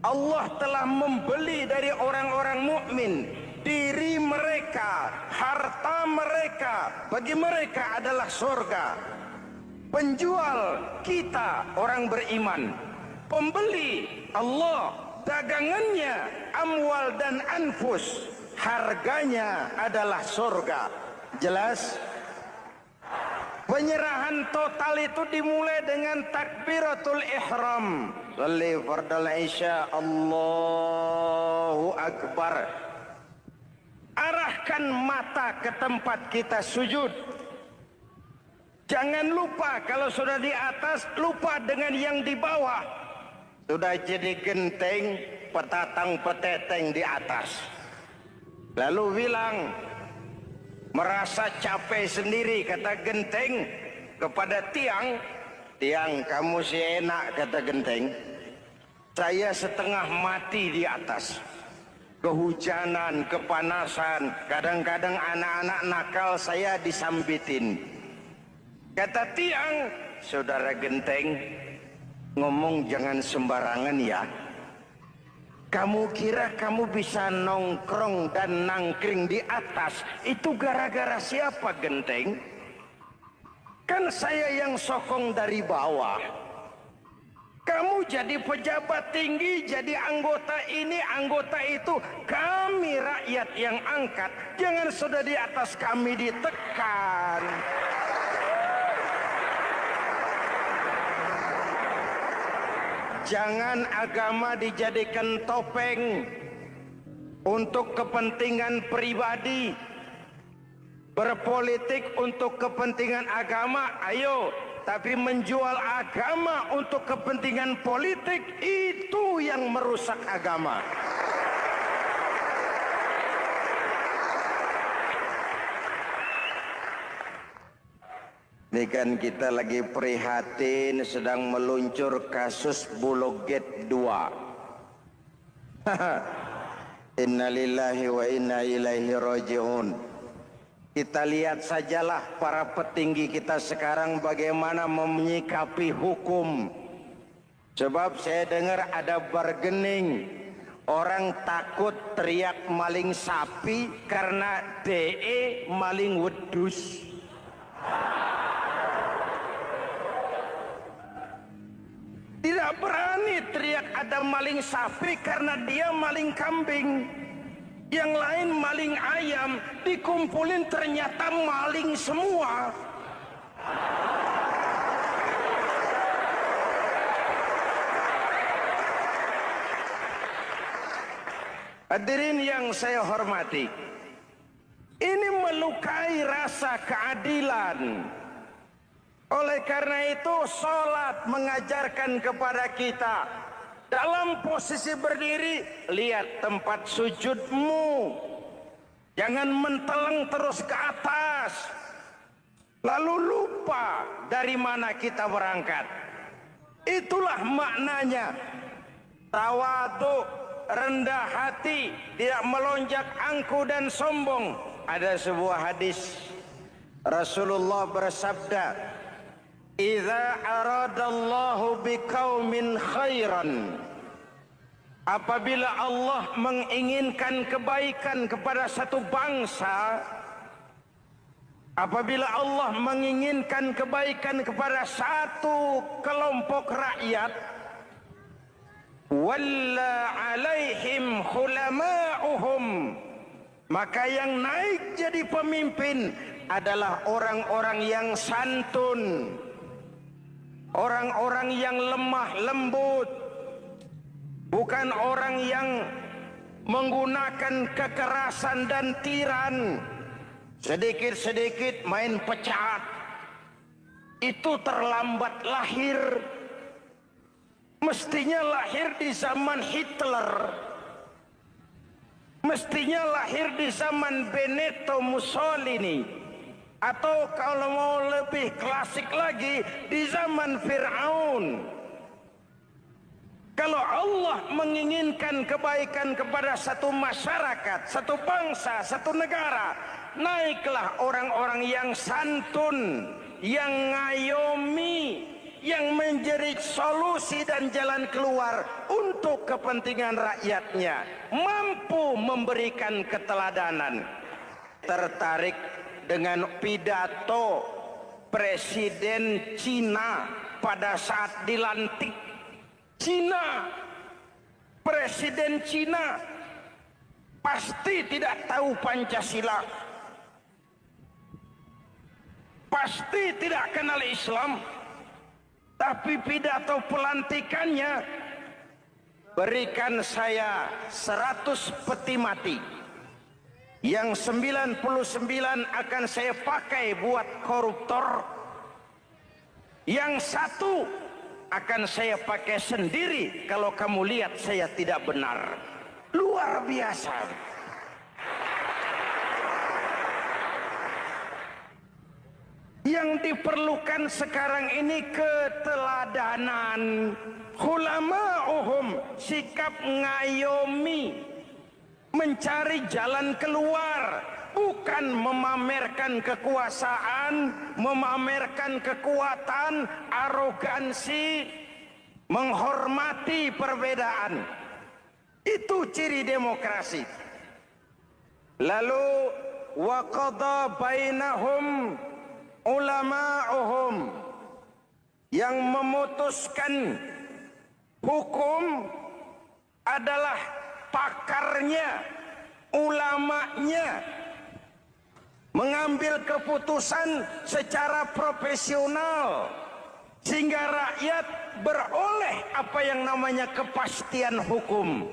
Allah telah membeli dari orang-orang mukmin diri mereka, harta mereka, bagi mereka adalah surga. Penjual kita orang beriman, pembeli Allah, dagangannya amwal dan anfus, harganya adalah surga. Jelas? Penyerahan total itu dimulai dengan takbiratul ihram. Shalli fardal isya, Allahu akbar. Arahkan mata ke tempat kita sujud. Jangan lupa kalau sudah di atas, lupa dengan yang di bawah. Sudah jadi genteng, petatang peteteng di atas. Lalu bilang, merasa capek sendiri, kata genteng kepada tiang. Tiang, kamu sih enak, kata genteng. Saya setengah mati di atas. Kehujanan, kepanasan, kadang-kadang anak-anak nakal saya disambitin. Kata tiang, saudara genteng, ngomong jangan sembarangan ya. Kamu kira kamu bisa nongkrong dan nangkring di atas, itu gara-gara siapa genteng? Kan saya yang sokong dari bawah. Kamu jadi pejabat tinggi, jadi anggota ini, anggota itu. Kami rakyat yang angkat. Jangan sudah di atas kami ditekan. Jangan agama dijadikan topeng untuk kepentingan pribadi. Berpolitik untuk kepentingan agama, ayo. tapi menjual agama untuk kepentingan politik, itu yang merusak agama. Ini kan kita lagi prihatin sedang meluncur kasus Bulog Gate 2. Innalillahi wa inna ilaihi raji'un. Kita lihat sajalah para petinggi kita sekarang bagaimana menyikapi hukum. Sebab saya dengar ada bargaining. Orang takut teriak maling sapi karena DE maling wedus. Tidak berani teriak ada maling sapi karena dia maling kambing. Yang lain maling ayam, dikumpulin ternyata maling semua. Hadirin yang saya hormati, ini melukai rasa keadilan. Oleh karena itu, sholat mengajarkan kepada kita dalam posisi berdiri, lihat tempat sujudmu, jangan menteleng terus ke atas lalu lupa dari mana kita berangkat. Itulah maknanya tawadhu, rendah hati, tidak melonjak angku dan sombong. Ada sebuah hadis Rasulullah bersabda, "Idza aradallahu biqaumin khairan." Apabila Allah menginginkan kebaikan kepada satu bangsa, apabila Allah menginginkan kebaikan kepada satu kelompok rakyat, walla alaihim khulama'uhum, maka yang naik jadi pemimpin adalah orang-orang yang santun, orang-orang yang lemah lembut, bukan orang yang menggunakan kekerasan dan tiran. Sedikit-sedikit main pecat, itu terlambat lahir. Mestinya lahir di zaman Hitler, mestinya lahir di zaman Benito Mussolini, atau kalau mau lebih klasik lagi di zaman Fir'aun. Kalau Allah menginginkan kebaikan kepada satu masyarakat, satu bangsa, satu negara, naiklah orang-orang yang santun, yang ngayomi, yang menjadi solusi dan jalan keluar untuk kepentingan rakyatnya, mampu memberikan keteladanan. Tertarik dengan pidato Presiden Cina pada saat dilantik. Cina, Presiden Cina pasti tidak tahu Pancasila, pasti tidak kenal Islam, tapi pidato pelantikannya, berikan saya 100 peti mati, yang 99 akan saya pakai buat koruptor, yang satu akan saya pakai sendiri kalau kamu lihat saya tidak benar. Luar biasa. Yang diperlukan sekarang ini keteladanan. Hulama'uhum, sikap ngayomi, mencari jalan keluar, bukan memamerkan kekuasaan, memamerkan kekuatan, arogansi, menghormati perbedaan. Itu ciri demokrasi. Lalu wa qada bainahum ulama'uhum, yang memutuskan hukum adalah pakarnya, ulamanya, mengambil keputusan secara profesional sehingga rakyat beroleh apa yang namanya kepastian hukum,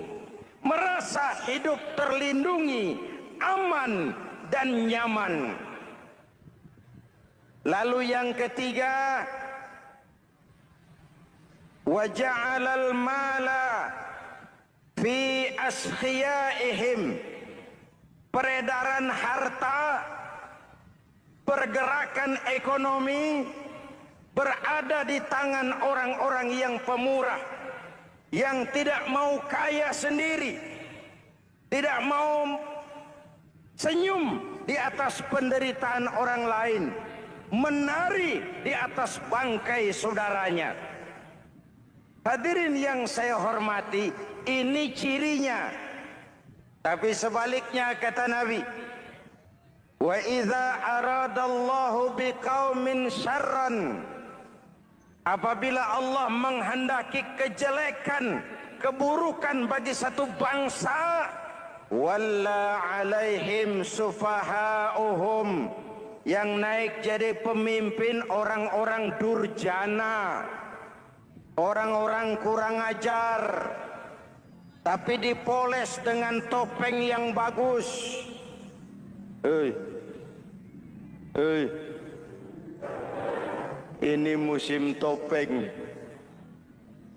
merasa hidup terlindungi, aman dan nyaman. Lalu yang ketiga, wa ja'alal mala fi askhiyaihim, peredaran harta, pergerakan ekonomi berada di tangan orang-orang yang pemurah, yang tidak mau kaya sendiri, tidak mau senyum di atas penderitaan orang lain, menari di atas bangkai saudaranya. Hadirin yang saya hormati, ini cirinya. Tapi sebaliknya kata Nabi, wa idza aradallahu biqaumin syarran, apabila Allah menghendaki kejelekan, keburukan bagi satu bangsa, walla alaihim sufahauhum, yang naik jadi pemimpin orang-orang durjana, orang-orang kurang ajar, tapi dipoles dengan topeng yang bagus. Ini musim topeng.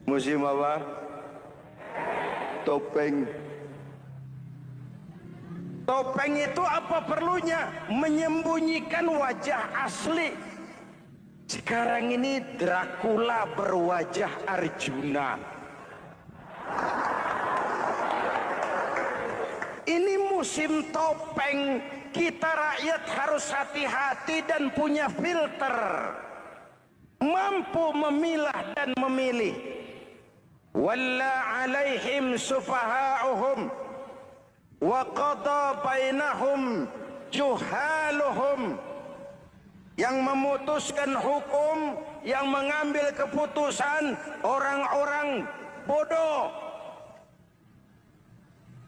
Musim apa? Topeng. Topeng itu apa perlunya? Menyembunyikan wajah asli. Sekarang ini Dracula berwajah Arjuna. Ini musim topeng. Kita rakyat harus hati-hati dan punya filter, mampu memilah dan memilih. Walla alaihim sufahauhum wa qada bainahum juhaluhum, yang memutuskan hukum, yang mengambil keputusan orang-orang bodoh.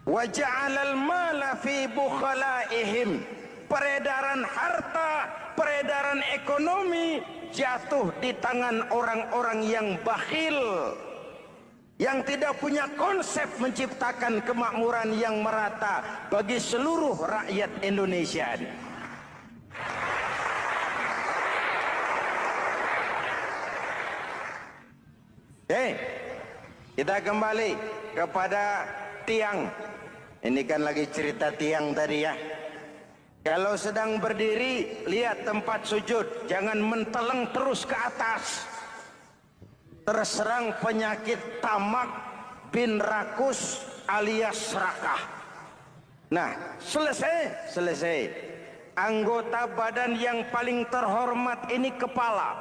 Wa ja'alal mala fi bukhalaihim, peredaran harta, peredaran ekonomi jatuh di tangan orang-orang yang bakhil, yang tidak punya konsep menciptakan kemakmuran yang merata bagi seluruh rakyat Indonesia. Kita kembali kepada tiang. Ini kan lagi cerita tiang tadi ya. Kalau sedang berdiri, lihat tempat sujud, jangan menteleng terus ke atas. Terserang penyakit tamak bin rakus alias serakah. Nah, selesai. Anggota badan yang paling terhormat ini kepala.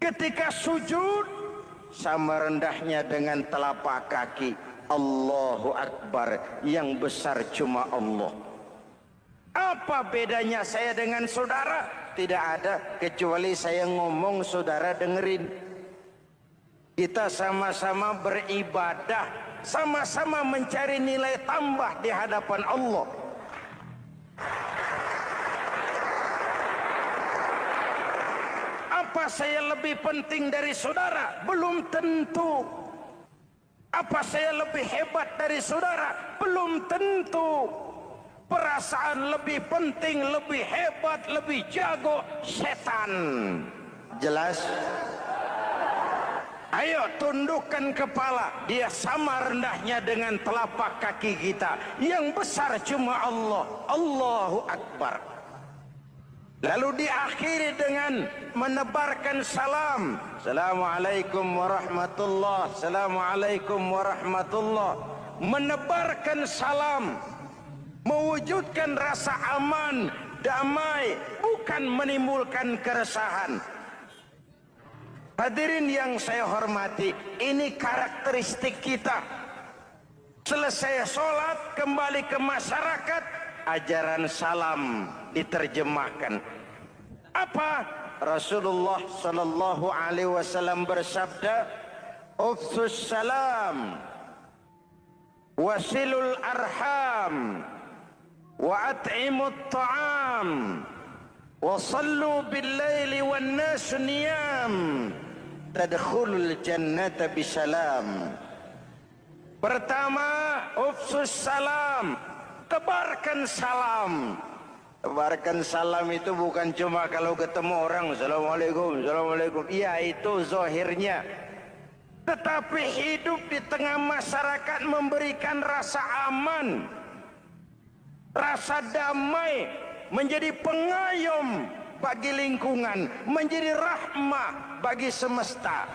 Ketika sujud, sama rendahnya dengan telapak kaki. Allahu Akbar, yang besar cuma Allah. Apa bedanya saya dengan saudara? Tidak ada, kecuali saya ngomong saudara dengerin. Kita sama-sama beribadah, sama-sama mencari nilai tambah di hadapan Allah. Apa saya lebih penting dari saudara? Belum tentu. Apa saya lebih hebat dari saudara? Belum tentu. Perasaan lebih penting, lebih hebat, lebih jago setan. Jelas? Ayo tundukkan kepala. Dia sama rendahnya dengan telapak kaki kita. Yang besar cuma Allah. Allahu Akbar. Lalu diakhiri dengan menebarkan salam. Assalamualaikum warahmatullah. Assalamualaikum warahmatullah. Menebarkan salam, mewujudkan rasa aman, damai, bukan menimbulkan keresahan. Hadirin yang saya hormati, ini karakteristik kita. Selesai sholat, kembali ke masyarakat, ajaran salam diterjemahkan. Apa? Rasulullah sallallahu alaihi wasallam bersabda, "Ufsus salam, wasilul arham, wa at'imut ta'am, wa sallu bil laili wan nas niyam, tadkhulul jannata bisalam." Pertama, ufsus salam, tebarkan salam. Tebarkan salam itu bukan cuma kalau ketemu orang, Assalamualaikum, Assalamualaikum. Iya, itu zahirnya. tetapi hidup di tengah masyarakat memberikan rasa aman, rasa damai, menjadi pengayom bagi lingkungan, menjadi rahmah bagi semesta.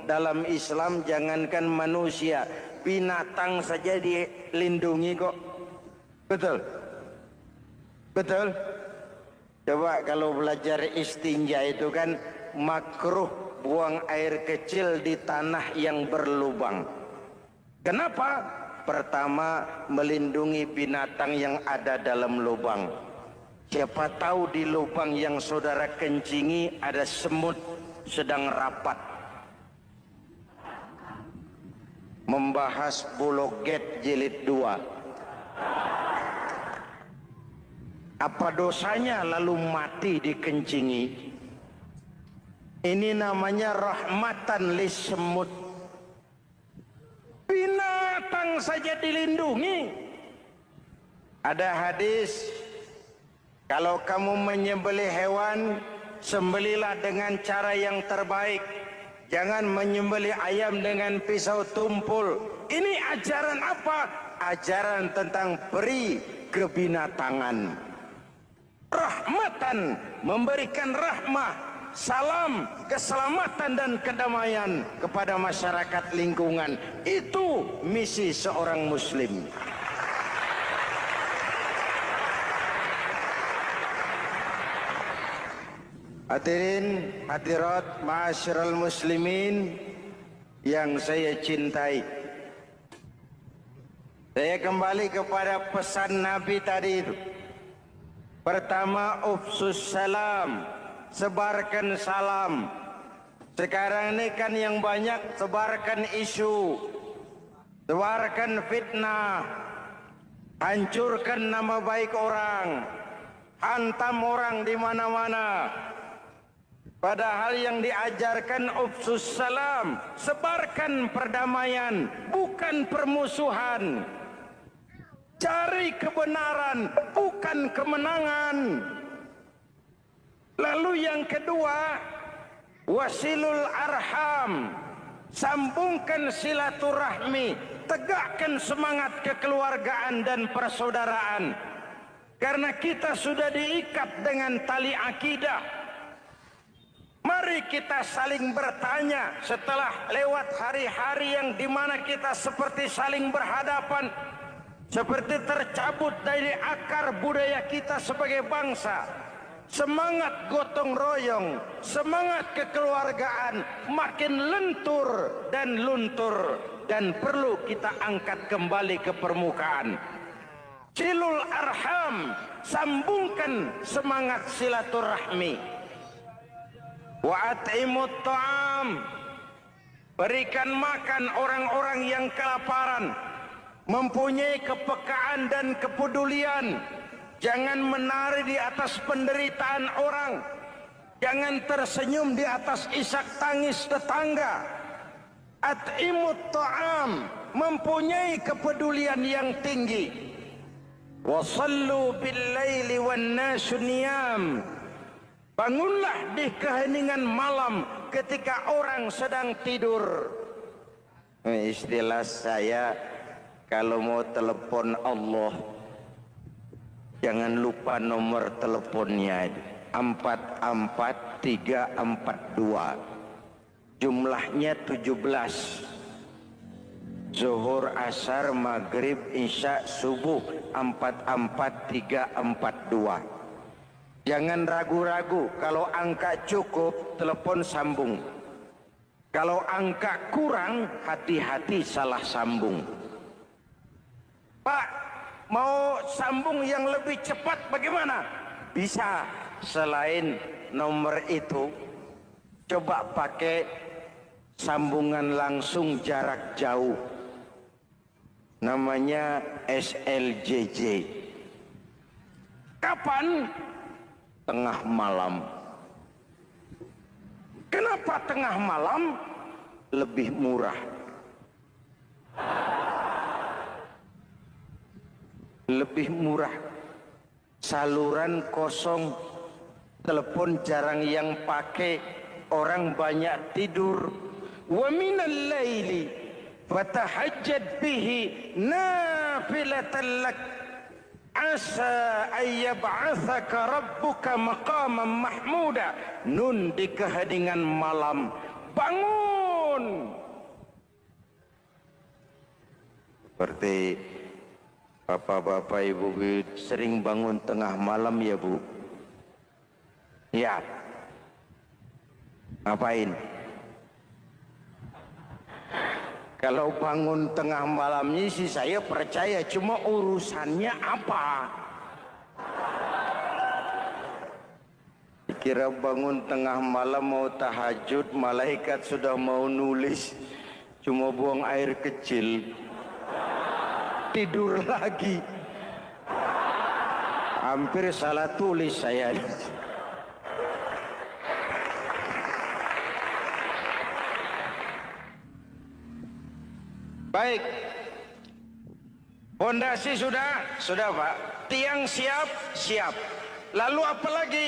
Dalam Islam jangankan manusia, binatang saja dilindungi kok. Betul? Betul? Coba kalau belajar istinja itu kan makruh buang air kecil di tanah yang berlubang. Kenapa? Pertama, melindungi binatang yang ada dalam lubang. Siapa tahu di lubang yang saudara kencingi ada semut sedang rapat membahas Bologet jilid 2. Apa dosanya lalu mati dikencingi? Ini namanya rahmatan lis semut. Binatang saja dilindungi. Ada hadis, kalau kamu menyembelih hewan, sembelilah dengan cara yang terbaik. Jangan menyembelih ayam dengan pisau tumpul. Ini ajaran apa? Ajaran tentang peri kebinatangan. Rahmatan, memberikan rahmah, salam, keselamatan dan kedamaian kepada masyarakat lingkungan. Itu misi seorang muslim. Hadirin hadirat ma'asyiral muslimin yang saya cintai, saya kembali kepada pesan Nabi tadi itu. Pertama, ufsus salam, sebarkan salam. Sekarang ini kan yang banyak sebarkan isu, sebarkan fitnah, hancurkan nama baik orang, hantam orang di mana-mana. Padahal yang diajarkan ufsus salam, sebarkan perdamaian, bukan permusuhan. Cari kebenaran, bukan kemenangan. Lalu yang kedua, wasilul arham, sambungkan silaturahmi, tegakkan semangat kekeluargaan dan persaudaraan. Karena kita sudah diikat dengan tali akidah. Mari kita saling bertanya setelah lewat hari-hari yang dimana kita seperti saling berhadapan, seperti tercabut dari akar budaya kita sebagai bangsa. Semangat gotong royong, semangat kekeluargaan makin lentur dan luntur, dan perlu kita angkat kembali ke permukaan. Silul arham, sambungkan semangat silaturahmi. Wa at'imut ta'am, berikan makan orang-orang yang kelaparan, mempunyai kepekaan dan kepedulian. Jangan menari di atas penderitaan orang, jangan tersenyum di atas isak tangis tetangga. At'imut ta'am, mempunyai kepedulian yang tinggi. Wa sallu bil laili wan nasu niyam, bangunlah di keheningan malam ketika orang sedang tidur. Istilah saya, kalau mau telepon Allah, jangan lupa nomor teleponnya, 44342. Jumlahnya 17. Zuhur, asar, maghrib, isya, subuh, 44342. Jangan ragu-ragu, kalau angka cukup, telepon sambung. Kalau angka kurang, hati-hati salah sambung. Pak, mau sambung yang lebih cepat bagaimana? Bisa, selain nomor itu, coba pakai sambungan langsung jarak jauh. Namanya SLJJ. Kapan? Tengah malam. Kenapa tengah malam? Lebih murah. Lebih murah. Saluran kosong, telepon jarang yang pakai, orang banyak tidur, wa minal laili fatahajjad bihi nafilatan lak asa ayyab'atsaka rabbuka maqaman mahmuda. Nun di keheningan malam bangun. Seperti bapak-bapak ibu sering bangun tengah malam ya Bu? Ya. Ngapain? Kalau bangun tengah malamnya sih saya percaya, cuma urusannya apa? Kira bangun tengah malam mau tahajud, malaikat sudah mau nulis, cuma buang air kecil, tidur lagi. Hampir salah tulis saya. Baik, fondasi sudah Pak. Tiang siap. Lalu apa lagi?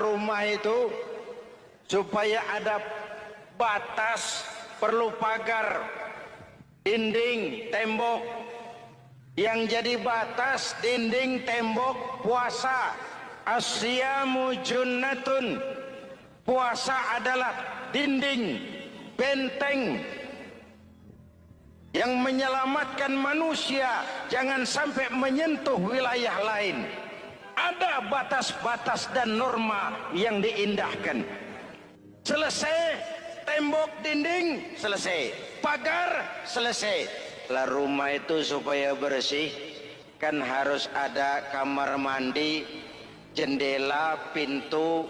Rumah itu supaya ada batas, perlu pagar, dinding, tembok. Yang jadi batas, dinding, tembok, puasa. Asyamu junnatun. Puasa adalah dinding, benteng yang menyelamatkan manusia jangan sampai menyentuh wilayah lain. Ada batas-batas dan norma yang diindahkan. Selesai tembok, dinding, selesai pagar, selesai. Lah rumah itu supaya bersih kan harus ada kamar mandi, jendela, pintu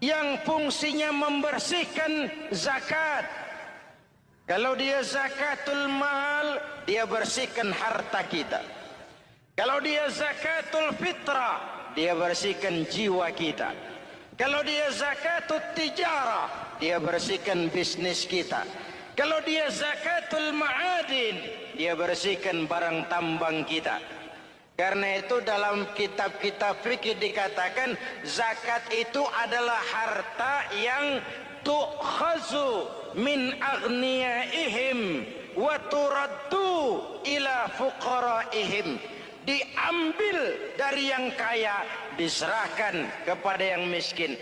yang fungsinya membersihkan. Zakat, kalau dia zakatul mal, dia bersihkan harta kita. Kalau dia zakatul fitrah, dia bersihkan jiwa kita. Kalau dia zakatul tijarah, dia bersihkan bisnis kita. Kalau dia zakatul ma'adin, dia bersihkan barang tambang kita. Karena itu dalam kitab-kitab fikih dikatakan zakat itu adalah harta yang tu'khazu min aghniyaihim wa turaddu ila fuqaraihim. Diambil dari yang kaya, diserahkan kepada yang miskin.